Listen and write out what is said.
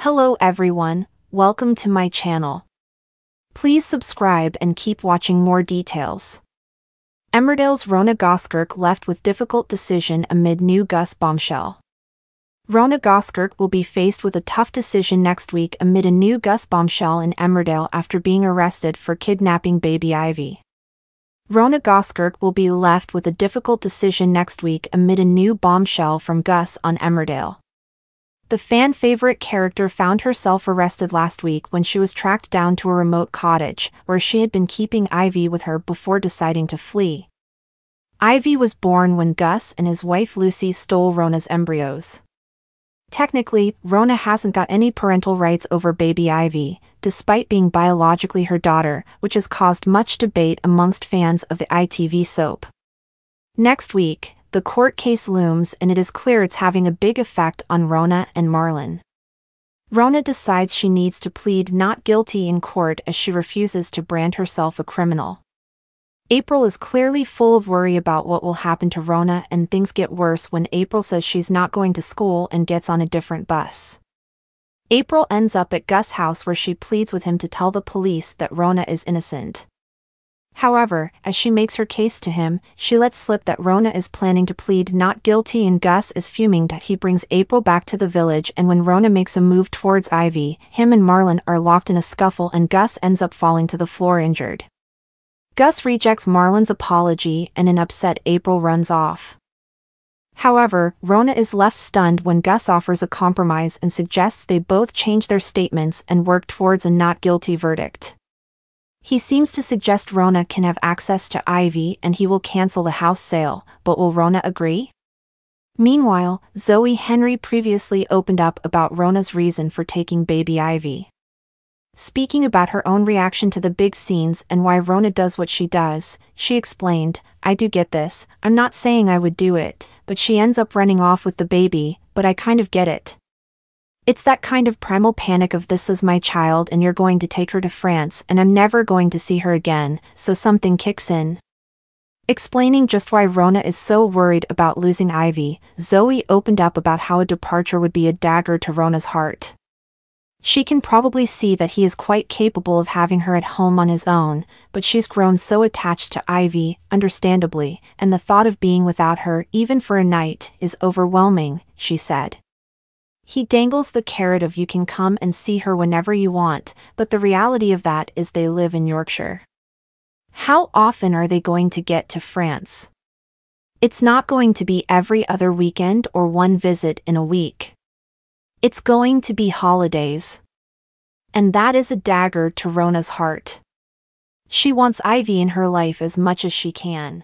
Hello everyone, welcome to my channel. Please subscribe and keep watching more details. Emmerdale's Rhona Goskirk left with difficult decision amid new Gus bombshell. Rhona Goskirk will be faced with a tough decision next week amid a new Gus bombshell in Emmerdale after being arrested for kidnapping baby Ivy. Rhona Goskirk will be left with a difficult decision next week amid a new bombshell from Gus on Emmerdale. The fan-favorite character found herself arrested last week when she was tracked down to a remote cottage, where she had been keeping Ivy with her before deciding to flee. Ivy was born when Gus and his wife Lucy stole Rhona's embryos. Technically, Rhona hasn't got any parental rights over baby Ivy, despite being biologically her daughter, which has caused much debate amongst fans of the ITV soap. Next week, the court case looms and it is clear it's having a big effect on Rhona and Marlon. Rhona decides she needs to plead not guilty in court as she refuses to brand herself a criminal. April is clearly full of worry about what will happen to Rhona, and things get worse when April says she's not going to school and gets on a different bus. April ends up at Gus' house where she pleads with him to tell the police that Rhona is innocent. However, as she makes her case to him, she lets slip that Rhona is planning to plead not guilty, and Gus is fuming that he brings April back to the village, and when Rhona makes a move towards Ivy, him and Marlon are locked in a scuffle and Gus ends up falling to the floor injured. Gus rejects Marlon's apology and an upset April runs off. However, Rhona is left stunned when Gus offers a compromise and suggests they both change their statements and work towards a not guilty verdict. He seems to suggest Rhona can have access to Ivy and he will cancel the house sale, but will Rhona agree? Meanwhile, Zoe Henry previously opened up about Rhona's reason for taking baby Ivy. Speaking about her own reaction to the big scenes and why Rhona does what she does, she explained, "I do get this, I'm not saying I would do it, but she ends up running off with the baby, but I kind of get it. It's that kind of primal panic of this is my child and you're going to take her to France and I'm never going to see her again, so something kicks in." Explaining just why Rhona is so worried about losing Ivy, Zoe opened up about how a departure would be a dagger to Rhona's heart. She can probably see that he is quite capable of having her at home on his own, but she's grown so attached to Ivy, understandably, and the thought of being without her, even for a night, is overwhelming, she said. He dangles the carrot of you can come and see her whenever you want, but the reality of that is they live in Yorkshire. How often are they going to get to France? It's not going to be every other weekend or one visit in a week. It's going to be holidays. And that is a dagger to Rhona's heart. She wants Ivy in her life as much as she can.